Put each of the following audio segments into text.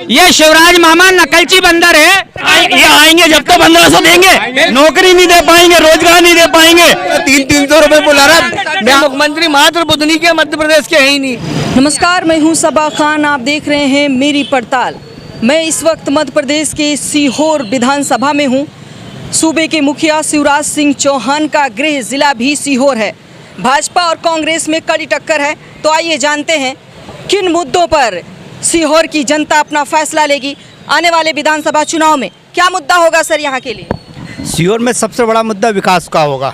ये शिवराज मामा नकलची बंदर है। ये आएंगे जब तो 1500 देंगे, नौकरी नहीं दे पाएंगे, रोजगार नहीं दे पाएंगे। 300 रुपए बुला रहा। मुख्यमंत्री मात्र बुधनी के मध्य प्रदेश के है ही नहीं। नमस्कार, मैं हूं सबा खान, आप देख रहे हैं मेरी पड़ताल। मैं इस वक्त मध्य प्रदेश के सीहोर विधानसभा में हूं। सूबे के मुखिया शिवराज सिंह चौहान का गृह जिला भी सीहोर है। भाजपा और कांग्रेस में कड़ी टक्कर है। तो आइए जानते हैं किन मुद्दों पर सीहोर की जनता अपना फैसला लेगी। आने वाले विधानसभा चुनाव में क्या मुद्दा होगा सर यहाँ के लिए? सीहोर में सबसे बड़ा मुद्दा विकास का होगा।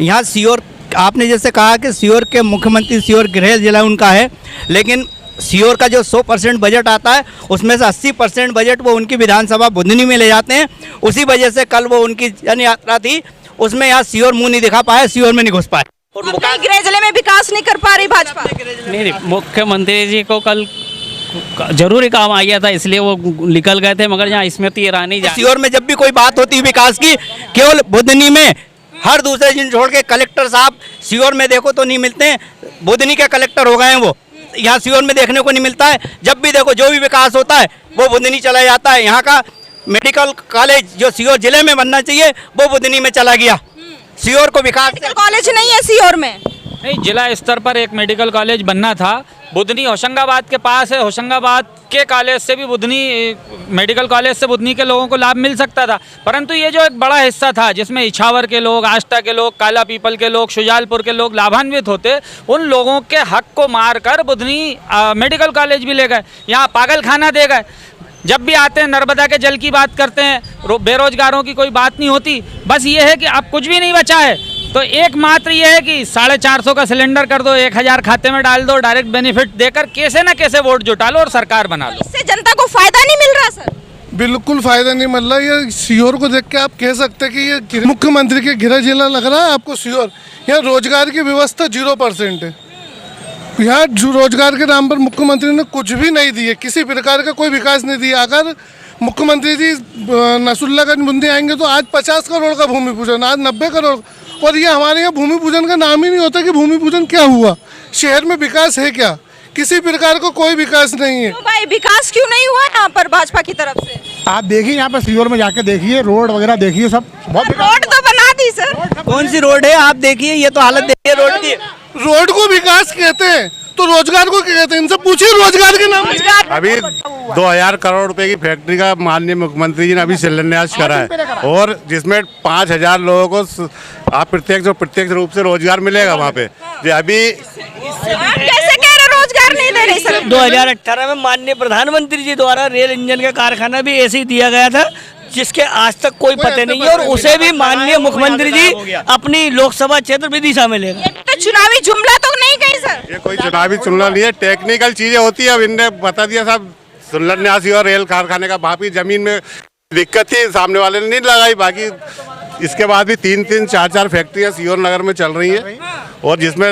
यहाँ सीहोर, आपने जैसे कहा कि सीहोर के मुख्यमंत्री सीहोर गृह जिला उनका है, लेकिन सीहोर का जो 100% बजट आता है उसमें से 80% बजट वो उनकी विधानसभा बुधनी में ले जाते हैं। उसी वजह से कल वो उनकी जन यात्रा थी, उसमें यहाँ सीहोर मुंह नहीं दिखा पाया, सीहोर में नहीं घुस पाए। और गृह जिले में विकास नहीं कर पा रही भाजपा। नहीं, मुख्यमंत्री जी को कल जरूरी काम आ गया था, इसलिए वो निकल गए थे, मगर यहाँ स्मृति ईरानी सीहोर में जब भी कोई बात होती है विकास की, केवल बुधनी में हर दूसरे दिन छोड़ के कलेक्टर साहब सीहोर में देखो तो नहीं मिलते हैं। बुधनी के कलेक्टर हो गए हैं वो, यहाँ सीहोर में देखने को नहीं मिलता है। जब भी देखो जो भी विकास होता है वो बुधनी चला जाता है। यहाँ का मेडिकल कॉलेज जो सीहोर जिले में बनना चाहिए वो बुधनी में चला गया। सीहोर को विकास कॉलेज नहीं है सीहोर में। नहीं, जिला स्तर पर एक मेडिकल कॉलेज बनना था। बुधनी होशंगाबाद के पास है, होशंगाबाद के कॉलेज से भी बुधनी मेडिकल कॉलेज से बुधनी के लोगों को लाभ मिल सकता था, परंतु ये जो एक बड़ा हिस्सा था जिसमें इछावर के लोग, आष्टा के लोग, काला पीपल के लोग, शुजालपुर के लोग लाभान्वित होते, उन लोगों के हक को मारकर बुधनी मेडिकल कॉलेज भी ले गए, यहाँ पागल खाना दे गए। जब भी आते हैं नर्मदा के जल की बात करते हैं, बेरोजगारों की कोई बात नहीं होती। बस ये है कि अब कुछ भी नहीं बचा है, तो एकमात्र ये है कि 450 का सिलेंडर कर दो, 1000 खाते में डाल दो, डायरेक्ट बेनिफिट देकर कैसे ना कैसे वोट जुटा लो और सरकार बना लो। इससे जनता को फायदा नहीं मिल रहा सर? बिल्कुल फायदा नहीं मिल रहा। ये सीहोर को देख के आप कह सकते हैं कि ये मुख्यमंत्री के गृह जिला लग रहा है आपको सीहोर। यहाँ रोजगार की व्यवस्था 0% है। यहाँ रोजगार के नाम पर मुख्यमंत्री ने कुछ भी नहीं दिए, किसी प्रकार का कोई विकास नहीं दिया। अगर मुख्यमंत्री जी नसरुल्लागंज बूंदी आएंगे तो आज 50 करोड़ का भूमि पूजन, आज 90 करोड़, और ये हमारे यहाँ भूमि पूजन का नाम ही नहीं होता कि भूमि पूजन क्या हुआ। शहर में विकास है क्या? किसी प्रकार का कोई विकास नहीं है। भाई विकास क्यों नहीं हुआ यहाँ पर भाजपा की तरफ से? आप देखिए यहाँ पर सीहोर में जाके देखिए, रोड वगैरह देखिए, सब बहुत रोड तो बना दी सर। कौन सी रोड है आप देखिए, ये तो हालत देखिए रोड की। रोड को विकास कहते हैं तो रोजगार को क्या कहते हैं? इनसे पूछिए रोजगार के नाम। अभी 2000 करोड़ रुपए की फैक्ट्री का माननीय मुख्यमंत्री जी ने अभी शिलान्यास करा है, और जिसमें 5000 लोगों को आप प्रत्यक्ष और प्रत्यक्ष रूप से रोजगार मिलेगा वहाँ पे। अभी कैसे कह रहे रोजगार नहीं दे रहे सर? 2018 में माननीय प्रधानमंत्री जी द्वारा रेल इंजन का कारखाना भी ऐसे ही दिया गया था, जिसके आज तक कोई पता नहीं है, और उसे भी माननीय मुख्यमंत्री जी अपनी लोकसभा क्षेत्र विदिशा में लेगा। ये तो चुनावी जुमला तो नहीं कहीं सर? ये कोई चुनावी जुमला नहीं है, टेक्निकल चीजें होती है। अब इनने बता दिया साहब शिलान्यास और रेल कारखाने का, बाकी जमीन में दिक्कत थी, सामने वाले ने नहीं लगाई। बाकी इसके बाद भी 3-3, 4-4 फैक्ट्रियाँ सीहोर नगर में चल रही हैं, और जिसमें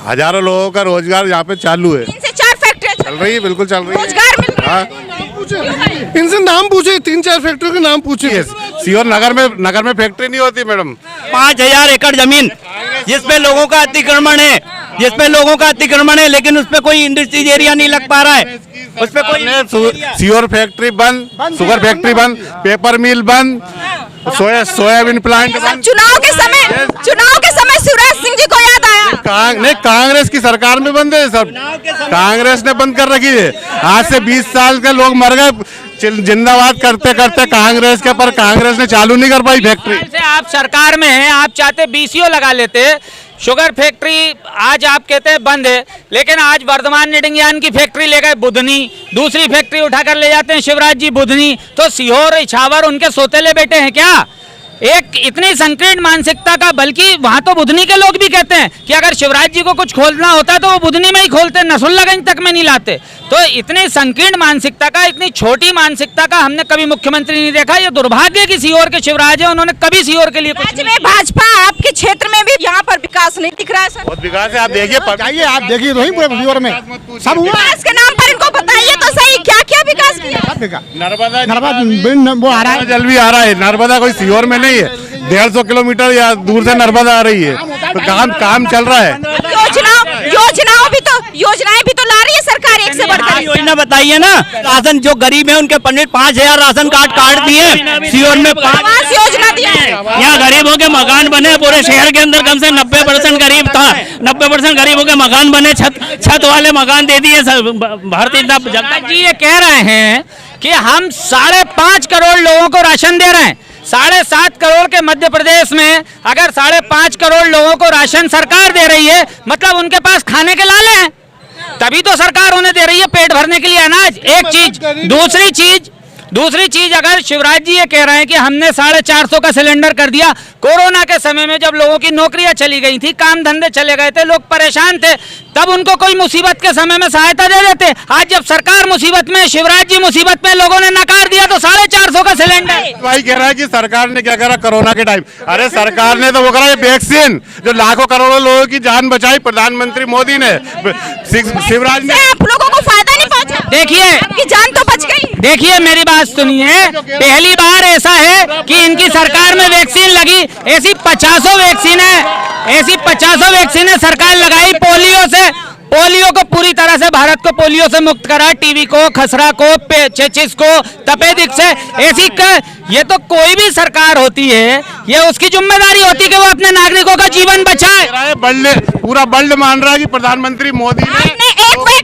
हजारों लोगों का रोजगार यहाँ पे चालू है। 3 से 4 फैक्ट्रियाँ चल रही है, बिल्कुल चल रही है। रोजगार मिल रहा है। इनसे नाम पूछे, 3-4 फैक्ट्रियों के नाम पूछिए। सीहोर नगर में फैक्ट्री नहीं होती मैडम। 5000 एकड़ जमीन जिसपे लोगों का अतिक्रमण है, लेकिन उसपे कोई इंडस्ट्रीज एरिया नहीं लग पा रहा है। उसपे कोई सीहोर फैक्ट्री बंद, शुगर फैक्ट्री बंद, पेपर मिल बंद, सोयाबीन प्लांट बंद। चुनाव के समय शिवराज सिंह जी को याद आया? नहीं, कांग्रेस की सरकार में बंद है सब, कांग्रेस ने बंद कर रखी है। आज से 20 साल के लोग मर गए जिंदाबाद करते करते कांग्रेस के, पर कांग्रेस ने चालू नहीं कर पाई फैक्ट्री। आप सरकार में हैं, आप चाहते BCO लगा लेते। शुगर फैक्ट्री आज आप कहते हैं बंद है, लेकिन आज वर्धमान निडिंगियान की फैक्ट्री ले गए बुधनी, दूसरी फैक्ट्री उठाकर ले जाते हैं शिवराज जी बुधनी। तो सीहोर इछावर उनके सोतेले बेटे हैं क्या? एक इतनी संकीर्ण मानसिकता का, बल्कि वहां तो बुधनी के लोग भी कहते हैं कि अगर शिवराज जी को कुछ खोलना होता तो वो बुधनी में ही खोलते, नसरुल्लागंज तक में नहीं लाते। तो इतनी संकीर्ण मानसिकता का, इतनी छोटी मानसिकता का हमने कभी मुख्यमंत्री नहीं देखा। ये दुर्भाग्य की सीहोर के शिवराज है, उन्होंने कभी सीहोर के लिए राज्य में भाजपा आपके क्षेत्र में भी यहाँ पर विकास नहीं दिख रहा है सर? बहुत विकास है, आप देखिए, आप देखिए तो ही पूरे सीहोर में सब हुआ। विकास के नाम पर इनको बताइए तो सही, क्या क्या विकास किया? नर्मदा वो आ रहा है, जल भी आ रहा है। नर्मदा कोई सीहोर में नहीं है, 150 किलोमीटर या दूर से नर्मदा आ रही है, तो काम चल रहा है। योजनाएं भी तो ला रही है सरकार। एक से बढ़कर योजना बताइए ना। राशन जो गरीब है उनके 5,000 राशन कार्ड काट दिए सीहोर में। आवास योजना दिया है। यहाँ गरीबों के मकान बने, पूरे शहर के अंदर कम से 90% गरीब था, 90% गरीबों के मकान बने, छत वाले मकान दे दिए। भारतीय जनता जी ये कह रहे हैं कि हम 5.5 करोड़ लोगों को राशन दे रहे हैं। 7.5 करोड़ के मध्य प्रदेश में अगर 5.5 करोड़ लोगों को राशन सरकार दे रही है, मतलब उनके पास खाने के लाले हैं, तभी तो सरकार उन्हें दे रही है पेट भरने के लिए अनाज। एक चीज, दूसरी चीज अगर शिवराज जी ये कह रहे हैं कि हमने 450 का सिलेंडर कर दिया, कोरोना के समय में जब लोगों की नौकरियां चली गई थी, काम धंधे चले गए थे, लोग परेशान थे, तब उनको कोई मुसीबत के समय में सहायता दे देते। आज जब सरकार मुसीबत में, शिवराज जी मुसीबत में, लोगों ने नकार दिया तो 450 का सिलेंडर। भाई कह रहा है कि सरकार ने क्या करा कोरोना के टाइम। अरे सरकार ने तो वो करा वैक्सीन, जो लाखों करोड़ों लोगों की जान बचाई प्रधानमंत्री मोदी ने, शिवराज ने। आप लोगों को फायदा नहीं पहुंचा। देखिए, आपकी जान तो बच गई। देखिए मेरी बात सुनिए, पहली बार ऐसा है कि इनकी सरकार में वैक्सीन लगी। ऐसी 50 वैक्सीनें सरकार लगाई। पोलियो को पूरी तरह से भारत को पोलियो से मुक्त करा, टीबी को, खसरा को, चेचिस को, तपेदिक से। ये तो कोई भी सरकार होती है, ये उसकी जिम्मेदारी होती है कि वो अपने नागरिकों का जीवन बचाए। पूरा वर्ल्ड मान रहा है कि प्रधानमंत्री मोदी ने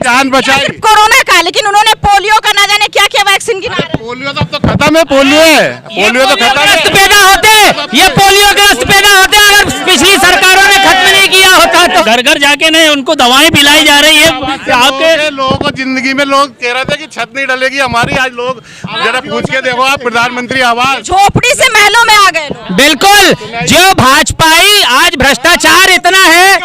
जान बचाई। कोरोना का, लेकिन उन्होंने पोलियो का ना जाने क्या क्या वैक्सीन की। पोलियो तो अब तो खत्म है। पोलियो तो खत्म है। पैदा होते, ये पोलियो ग्रस्त पैदा होते अगर पिछली सरकारों ने खत्म नहीं किया होता तो। घर घर जाके नहीं, उनको दवाएं पिलाई जा रही है। आपके लोगों को जिंदगी में लोग कह रहे थे कि छत नहीं डलेगी हमारी, आज लोग जरा पूछ के देखो आप, प्रधानमंत्री आवास, झोपड़ी से महलों में आ गए लोग। बिल्कुल, जो भाजपाई आज भ्रष्टाचार इतना है,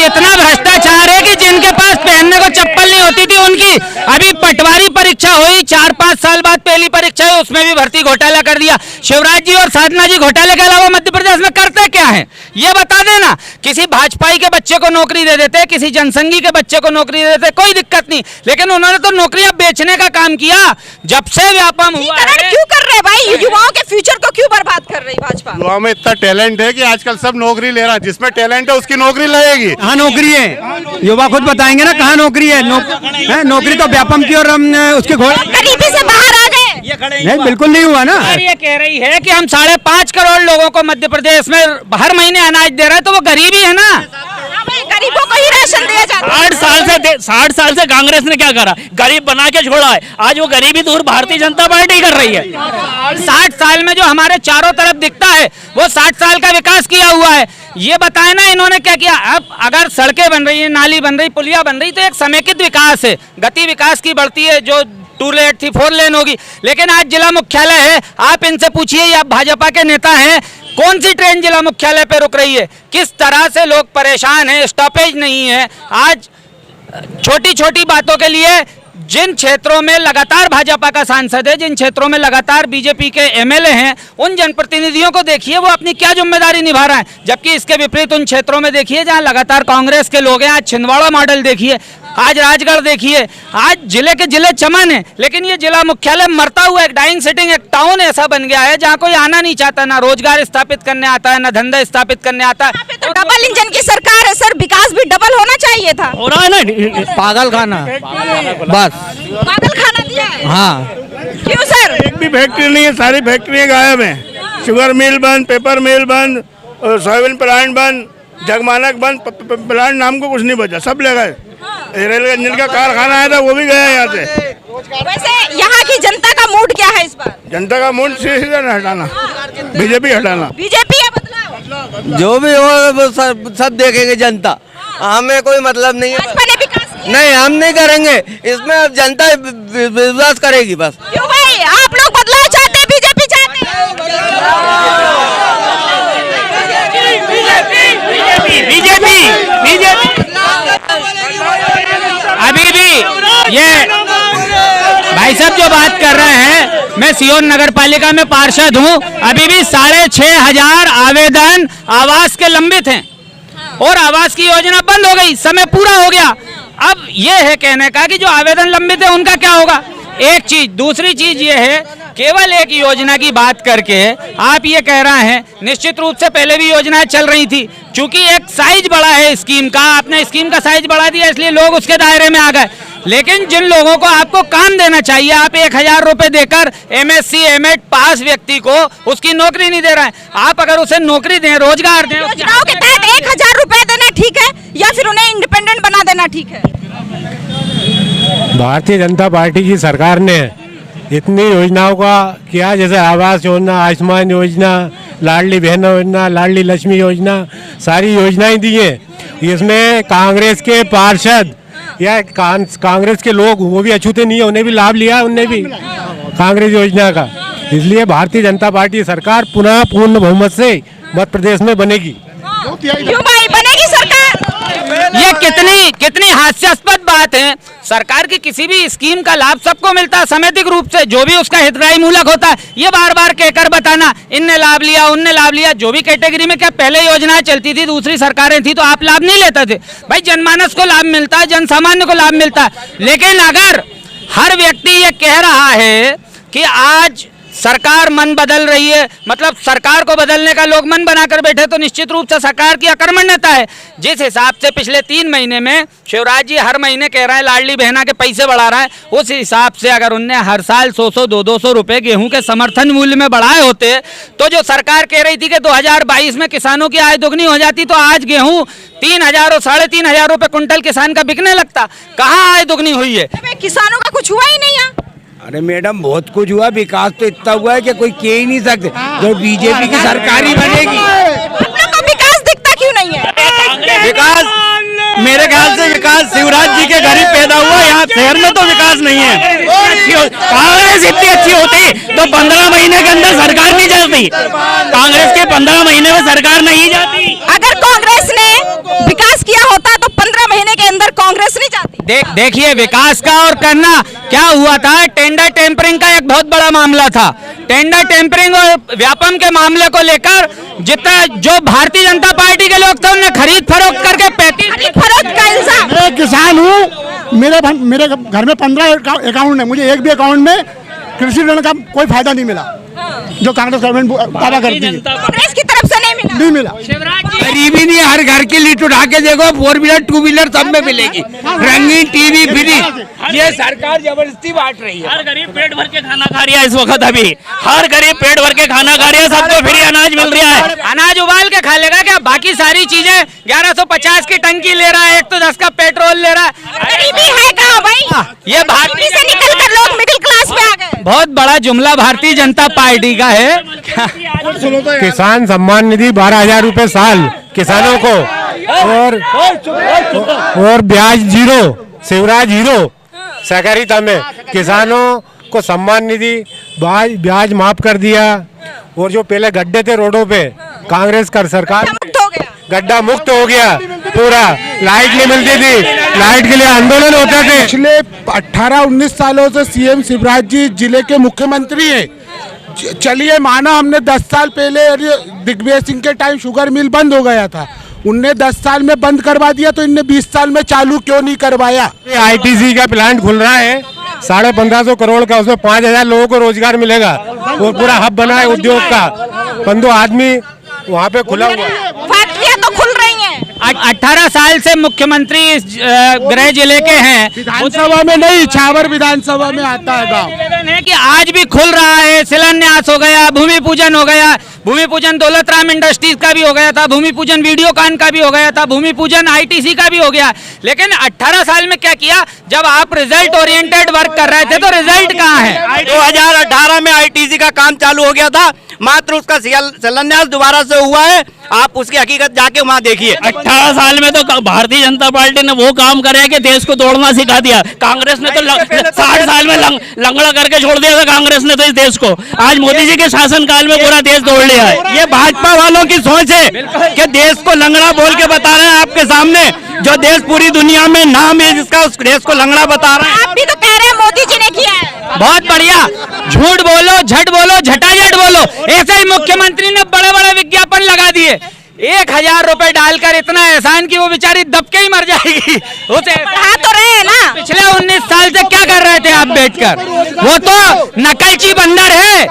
इतना भ्रष्टाचार है कि जिनके पास पहनने को चप्पल नहीं होती थी उनकी अभी पटवारी परीक्षा हुई, 4-5 साल बाद पहली परीक्षा हुई, उसमें भी भर्ती घोटाला कर दिया। शिवराज जी और साधना जी घोटाले के अलावा मध्य प्रदेश में करते क्या है ये बता देना। किसी भाजपाई के बच्चे को नौकरी दे देते, किसी जनसंघी के बच्चे को नौकरी दे देते, कोई दिक्कत नहीं, लेकिन उन्होंने तो नौकरियां बेचने का काम किया। जब से व्यापम हुआ है, क्यों कर रहे भाई, युवाओं के फ्यूचर को क्यों बर्बाद कर रही भाजपा? युवाओं में इतना टैलेंट है कि आजकल सब नौकरी ले रहा है, जिसमें टैलेंट है उसकी नौकरी लगेगी। कहाँ नौकरी है, युवा खुद बताएंगे ना कहाँ नौकरी है। नौकरी तो व्यापम की और हम उसके गरीबी से बाहर आ गए। नहीं, बिल्कुल नहीं हुआ ना। ये कह रही है कि हम 5.5 करोड़ लोगों को मध्य प्रदेश में हर महीने अनाज दे रहे हैं, तो वो गरीबी है ना। गरीबों को ही राशन दिया जाता है। 60 साल से कांग्रेस ने क्या करा, गरीब बना के छोड़ा है। आज वो गरीबी दूर भारतीय जनता पार्टी कर रही है। 60 साल में जो हमारे चारों तरफ दिखता है वो 60 साल का विकास किया हुआ है। ये बताए ना इन्होंने क्या किया। अब अगर सड़कें बन रही है, नाली बन रही, पुलिया बन रही, तो एक समेकित विकास है, गति विकास की बढ़ती है। जो 2 लेन थी 4 लेन होगी। लेकिन आज जिला मुख्यालय है, आप इनसे पूछिए, आप भाजपा के नेता हैं, कौन सी ट्रेन जिला मुख्यालय पे रुक रही है, किस तरह से लोग परेशान हैं, स्टॉपेज नहीं है। आज छोटी छोटी बातों के लिए जिन क्षेत्रों में लगातार भाजपा का सांसद है, जिन क्षेत्रों में लगातार बीजेपी के एमएलए हैं, उन जनप्रतिनिधियों को देखिए वो अपनी क्या जिम्मेदारी निभा रहे हैं। जबकि इसके विपरीत उन क्षेत्रों में देखिए जहां लगातार कांग्रेस के लोग हैं। आज छिंदवाड़ा मॉडल देखिए, आज राजगढ़ देखिए, आज जिले के जिले चमन है, लेकिन ये जिला मुख्यालय मरता हुआ एक डाइंग सिटिंग एक टाउन ऐसा बन गया है जहाँ कोई आना नहीं चाहता, ना रोजगार स्थापित करने आता है, ना धंधा स्थापित करने आता है। तो डबल इंजन की सरकार है सर, विकास भी डबल होना चाहिए था। हो रहा है ना, पागल खाना बस, पागल खाना दिया है। हाँ। क्यों सर? एक भी फैक्ट्री नहीं है, सारी फैक्ट्रियाँ गायब हैं। शुगर मिल बंद, पेपर मिल बंद, सोयाबीन प्लांट बंद, जगमानक बंद, प्लांट नाम को कुछ नहीं बचा, सब ले गए। रेल इंजन का कारखाना आया था वो भी गया यहाँ से। वैसे यहाँ की जनता का मूड क्या है इस बार? जनता का मूड सीधा हटाना, बीजेपी हटाना। बीजेपी है बदलाव, जो भी हो वो सब देखेगी जनता, हमें कोई मतलब नहीं है। भाजपा ने विकास किया नहीं, हम नहीं करेंगे, इसमें अब जनता विश्वास करेगी बस। क्यों भाई, आप लोग बदलाव चाहते हैं, बीजेपी चाहते हैं? बीजेपी अभी भी ये भाई साहब जो बात कर रहे हैं, मैं सीहोर नगर पालिका में पार्षद हूँ। अभी भी 6,500 आवेदन आवास के लंबित हैं और आवास की योजना बंद हो गई, समय पूरा हो गया। अब ये है कहने का कि जो आवेदन लंबित है उनका क्या होगा। एक चीज, दूसरी चीज ये है, केवल एक योजना की बात करके आप ये कह रहे हैं, निश्चित रूप से पहले भी योजनाएं चल रही थी, क्योंकि एक साइज बड़ा है स्कीम का, आपने स्कीम का साइज बढ़ा दिया इसलिए लोग उसके दायरे में आ गए। लेकिन जिन लोगों को आपको काम देना चाहिए, आप 1000 रुपए देकर MSc M.Ed पास व्यक्ति को उसकी नौकरी नहीं दे रहे हैं। आप अगर उसे नौकरी दें, रोजगार दें, योजनाओं के तहत 1000 रुपए देना ठीक है या फिर उन्हें इंडिपेंडेंट बना देना ठीक है? भारतीय जनता पार्टी की सरकार ने इतनी योजनाओं का किया, जैसे आवास योजना, आयुष्मान योजना, लाडली बहन योजना, लाडली लक्ष्मी योजना, सारी योजनाएं दी हैं। इसमें कांग्रेस के पार्षद या कांग्रेस के लोग वो भी अछूते नहीं है, उन्हें भी लाभ लिया, उन्हें भी कांग्रेस योजना का। इसलिए भारतीय जनता पार्टी सरकार पुनः पूर्ण बहुमत से मध्य प्रदेश में बनेगी। क्यों भाई बनेगी सरकार? ये कितनी हास्यास्पद बात है। सरकार की किसी भी स्कीम का लाभ सबको मिलता है समेतिक रूप से, जो भी उसका हितग्राही मूलक होता है। ये बार बार कहकर बताना इनने लाभ लिया, उनने लाभ लिया, जो भी कैटेगरी में, क्या पहले योजनाएं चलती थी, दूसरी सरकारें थी तो आप लाभ नहीं लेते थे? भाई जनमानस को लाभ मिलता है, जन सामान्य को लाभ मिलता है। लेकिन अगर हर व्यक्ति ये कह रहा है कि आज सरकार मन बदल रही है, मतलब सरकार को बदलने का लोग मन बनाकर बैठे, तो निश्चित रूप से सरकार की अकर्मण्यता है। जिस हिसाब से पिछले 3 महीने में शिवराज जी हर महीने कह रहे हैं लाडली बहना के पैसे बढ़ा रहा है, उस हिसाब से अगर उनने हर साल 100-100, 200 रुपए गेहूं के समर्थन मूल्य में बढ़ाए होते, तो जो सरकार कह रही थी कि 2022 में किसानों की आय दोगुनी हो जाती, तो आज गेहूं 3000 और 3500 रुपए कुंटल किसान का बिकने लगता। कहाँ आय दोगुनी हुई है? किसानों का कुछ हुआ ही नहीं है। अरे मैडम बहुत कुछ हुआ, विकास तो इतना हुआ है कि कोई कह ही नहीं सकते। जो बीजेपी की सरकार ही बनेगी। आप लोग को विकास दिखता क्यों नहीं है? विकास, मेरे ख्याल से विकास शिवराज जी के घर ही पैदा हुआ, यहाँ शहर में तो विकास नहीं है। कांग्रेस इतनी अच्छी होती तो 15 महीने के अंदर सरकार नहीं जाती। कांग्रेस के 15 महीने में सरकार नहीं जाती। अगर कांग्रेस ने विकास किया होता तो 15 महीने के अंदर कांग्रेस नहीं जाती। देखिए, विकास का और करना क्या हुआ था, टेंडर टेम्परिंग का एक बहुत बड़ा मामला था। टेंडर टेम्परिंग और व्यापम के मामले को लेकर जितना जो भारतीय जनता पार्टी के लोग थे, उन्हें खरीद फरोख्त करके 35 फरोख्त का इल्जाम। मैं किसान हूँ, मेरे घर में 15 अकाउंट है, मुझे एक भी अकाउंट में कृषि ऋण का कोई फायदा नहीं मिला, जो कांग्रेस गवर्नमेंट दावा करती है। कांग्रेस की तरफ से नहीं मिला। गरीबी नहीं, हर घर की लीट उठा के देखो, 4 व्हीलर 2 व्हीलर सब में मिलेगी, रंगीन टीवी फ्री। ये सरकार जबरदस्ती बांट रही है। हर गरीब पेट भर के खाना खा रहा है इस वक्त। अभी हर गरीब पेट भर के खाना खा रहा है, सबको फ्री अनाज मिल रहा है। अनाज उबाल के खा लेगा क्या? बाकी सारी चीजें 1150 की टंकी ले रहा है, 110 का पेट्रोल ले रहा है। गरीबी है कहाँ भाई? ये गरीबी से निकलकर लोग मिडिल क्लास में आ गए। बहुत बड़ा जुमला भारतीय जनता पार्टी का है। किसान सम्मान निधि 12,000 रुपए साल किसानों को, और ब्याज 0, शिवराज हीरो सहकारिता में किसानों को सम्मान निधि, ब्याज माफ कर दिया। और जो पहले गड्ढे थे रोडों पे, कांग्रेस कर सरकार गड्ढा मुक्त हो गया पूरा। लाइट नहीं मिलती थी, लाइट के लिए आंदोलन होते थे। पिछले 18-19 सालों से सीएम शिवराज जी जिले के मुख्यमंत्री हैं। चलिए माना हमने 10 साल पहले दिग्विजय सिंह के टाइम शुगर मिल बंद हो गया था, उनने 10 साल में बंद करवा दिया, तो इनने 20 साल में चालू क्यों नहीं करवाया? ITC का प्लांट खुल रहा है 1550 करोड़ का, उसमें 5000 लोगों को रोजगार मिलेगा, और पूरा हब बना है उद्योग का। 15 आदमी वहाँ पे खुला हुआ है। फैक्ट्रियां तो खुल रही हैं। 18 साल से मुख्यमंत्री गृह जिले के हैं। विधानसभा में नहीं, छावर विधानसभा में आता है गाँव। निवेदन है कि आज भी खुल रहा है, शिलान्यास हो गया, भूमि पूजन हो गया। भूमि पूजन दौलत राम इंडस्ट्रीज का भी हो गया था, भूमि पूजन वीडियोकॉन का भी हो गया था, भूमि पूजन ITC का भी हो गया। लेकिन 18 साल में क्या किया? जब आप रिजल्ट ओरिएंटेड वर्क कर रहे थे तो रिजल्ट कहाँ है? 2018 में ITC का काम चालू हो गया था, मात्र उसका शिलान्यास दोबारा से हुआ है। आप उसकी हकीकत जाके वहाँ देखिए। 18 साल में तो भारतीय जनता पार्टी ने वो काम करे कि देश को तोड़ना सिखा दिया। कांग्रेस ने तो 60 साल में लंगड़ा करके छोड़ दिया था कांग्रेस ने तो इस देश को। आज मोदी जी के शासनकाल में पूरा देश तोड़ लिया है। ये भाजपा वालों की सोच है कि देश को लंगड़ा बोल के बता रहे हैं आपके सामने, जो देश पूरी दुनिया में नाम है जिसका, उस देश को लंगड़ा बता रहे हैं। आप भी तो कह रहे हैं मोदी जी ने किया है। बहुत बढ़िया, झूठ बोलो, झट बोलो, झटाझट बोलो। ऐसे ही मुख्यमंत्री ने बड़े बड़े विज्ञापन लगा दिए 1000 रुपए डालकर इतना एहसान कि वो बेचारी दब के ही मर जाएगी। उसे पढ़ा तो रहे हैं ना। पिछले 19 साल से क्या कर रहे थे आप बैठकर? वो तो नकलची बंदर है,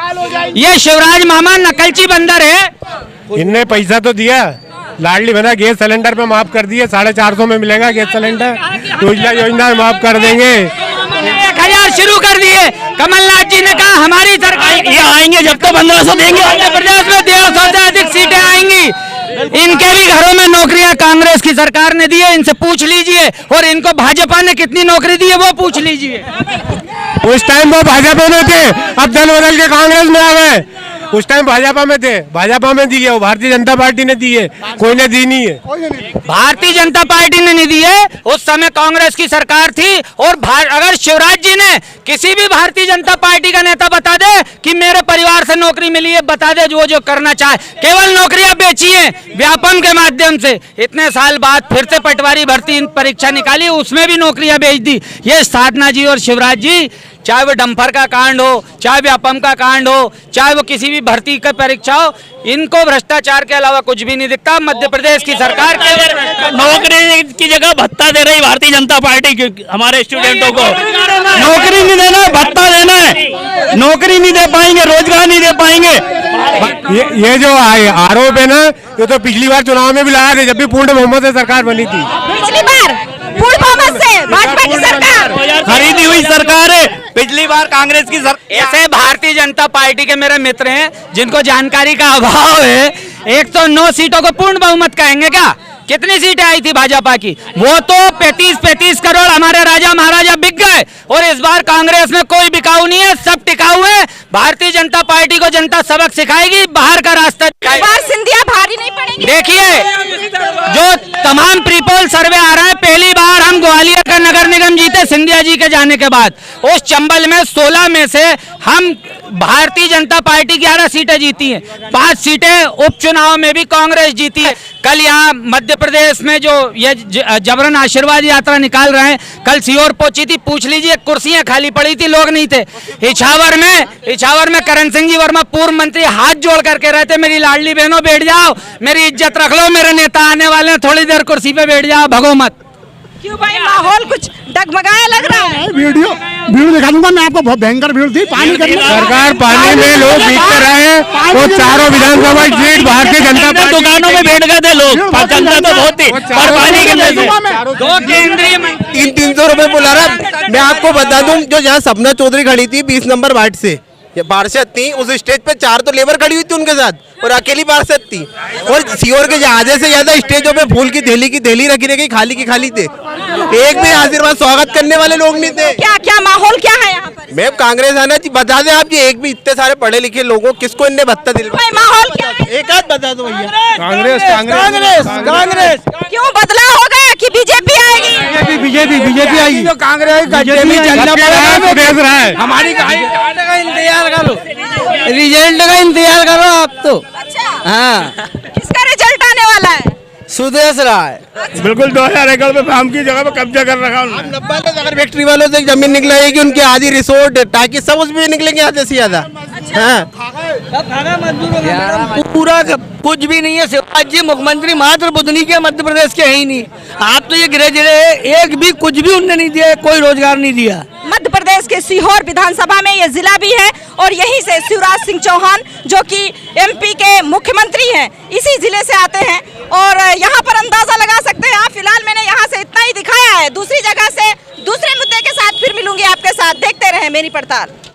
ये शिवराज मामा नकलची बंदर है। इनने पैसा तो दिया, लाडली बहना गैस सिलेंडर पे माफ कर दिए, 450 में मिलेगा गैस सिलेंडर, योजना में माफ कर देंगे। 1000 शुरू कर दिए। कमलनाथ जी ने कहा हमारी सरकार ये आएंगे जब तो 1500 देंगे। मध्य प्रदेश में 150 से अधिक सीटें आएंगी। इनके भी घरों में नौकरियां कांग्रेस की सरकार ने दी है, इनसे पूछ लीजिए। और इनको भाजपा ने कितनी नौकरी दी है वो पूछ लीजिए। उस टाइम वो भाजपा में थे, अब दल बदल के कांग्रेस में आ गए। उस टाइम भाजपा में थे, भाजपा में दी है, वो भारतीय जनता पार्टी ने दी है, कोई ने दी नहीं है। भारतीय जनता पार्टी ने नहीं दी है, उस समय कांग्रेस की सरकार थी। और अगर शिवराज जी ने किसी भी भारतीय जनता पार्टी का नेता बता दे कि मेरे परिवार से नौकरी मिली है, बता दे जो जो करना चाहे, केवल नौकरियां बेची है व्यापम के माध्यम से। इतने साल बाद फिर से पटवारी भर्ती परीक्षा निकाली, उसमें भी नौकरियां बेच दी। ये साधना जी और शिवराज जी, चाहे वो डंपर का कांड हो, चाहे व्यापम का कांड हो, चाहे वो किसी भी भर्ती का परीक्षा हो, इनको भ्रष्टाचार के अलावा कुछ भी नहीं दिखता। मध्य प्रदेश की सरकार नौकरी की जगह भत्ता दे रही भारतीय जनता पार्टी की हमारे स्टूडेंटों को। नौकरी नहीं देना, भत्ता देना है। नौकरी नहीं दे पाएंगे, रोजगार नहीं दे पाएंगे। ये जो आरोप है ना, ये तो पिछली बार चुनाव में भी लाया थे, जब भी पूर्ण बहुमत से सरकार बनी थी। पिछली बार पूर्ण बहुमत से भाजपा की सरकार, खरीदी हुई सरकार है। पिछली बार कांग्रेस की ऐसे भारतीय जनता पार्टी के मेरे मित्र हैं जिनको जानकारी का अभाव है। 109 सीटों को पूर्ण बहुमत कहेंगे क्या? कितनी सीटें आई थी भाजपा की? वो तो 35 करोड़ हमारे राजा महाराजा बिक गए। और इस बार कांग्रेस में कोई बिकाऊ नहीं है, सब टिकाऊ है। भारतीय जनता पार्टी को जनता सबक सिखाएगी, बाहर का रास्ता इस बार सिंधिया भारी नहीं पड़ेंगे। देखिए, जो तमाम प्रीपोल सर्वे आ रहा है, पहली बार हम ग्वालियर का नगर निगम जीते सिंधिया जी के जाने के बाद। उस चंबल में 16 में से हम भारतीय जनता पार्टी 11 सीटें जीती हैं, 5 सीटें उपचुनाव में भी कांग्रेस जीती है। कल यहाँ मध्य प्रदेश में जो ये जबरन आशीर्वाद यात्रा निकाल रहे हैं, कल सीहोर पहुंची थी, पूछ लीजिए, कुर्सियां खाली पड़ी थी, लोग नहीं थे। इछावर में करण सिंह जी वर्मा पूर्व मंत्री हाथ जोड़ करके रहते, मेरी लाडली बहनों बैठ जाओ, मेरी इज्जत रख लो, मेरे नेता आने वाले हैं, थोड़ी देर कुर्सी पे बैठ जाओ, भगो मत। क्यों भाई, माहौल कुछ डगमगाया लग रहा है? वीडियो दिखा दूंगा मैं आपको, बहुत भयंकर भीड़ थी। पानी सरकार पानी में लोग भीगते रहे, वो चारों विधानसभा सीट भारतीय जनता पार्टी दुकानों में बैठ गए थे लोग, जनता तो बहुत थी, और पानी के लिए 2 केंद्रीय 300 रुपए बुला रहा। मैं आपको बता दूं, जो यहाँ सपना चौधरी खड़ी थी 20 नंबर वार्ड से, ये पार्षद थी, उस स्टेज पे 4 तो लेबर खड़ी हुई थी उनके साथ, और अकेली पार्षद थी। और सीहोर के आधे से ज्यादा स्टेजों पे फूल की थैली रखी रही, खाली की खाली थे। एक भी आशीर्वाद स्वागत करने वाले लोग नहीं थे। क्या माहौल क्या है यहाँ पर? मैम कांग्रेस आना चाहिए। बता दें आप, ये एक भी इतने सारे पढ़े लिखे लोगों किसको इनने भत्ता दिलवाया? माहौल क्या है? एक आध बता दो भैया। कांग्रेस क्यों बदलाव हो गया कि बीजेपी आएगी? बीजेपी आएगी, तो कांग्रेस रहा है। हमारी इंतजार करो, रिजल्ट का इंतजार करो आप तो। हाँ, किसका रिजल्ट आने वाला है? सुदेश रहा है। बिल्कुल 2000 एकड़ पे फार्म की जगह पे कब्जा कर रखा उन्होंने। 90 अगर फैक्ट्री वालों से जमीन निकलेगी, उनकी आधी रिसोर्ट ताकि सब उसमें निकलेंगे आधे से ज्यादा। हाँ, पूरा कुछ भी नहीं है। शिवराज जी मुख्यमंत्री मात्र बुधनी के, मध्य प्रदेश के है ही नहीं। आप तो ये गृह जिले है, एक भी कुछ भी उनने नहीं दिया, कोई रोजगार नहीं दिया। मध्य प्रदेश के सीहोर विधानसभा में ये जिला भी है और यहीं से शिवराज सिंह चौहान जो कि एमपी के मुख्यमंत्री हैं, इसी जिले से आते हैं। और यहाँ पर अंदाजा लगा सकते हैं आप। फिलहाल मैंने यहाँ से इतना ही दिखाया है, दूसरी जगह से दूसरे मुद्दे के साथ फिर मिलूंगी आपके साथ। देखते रहे मेरी पड़ताल।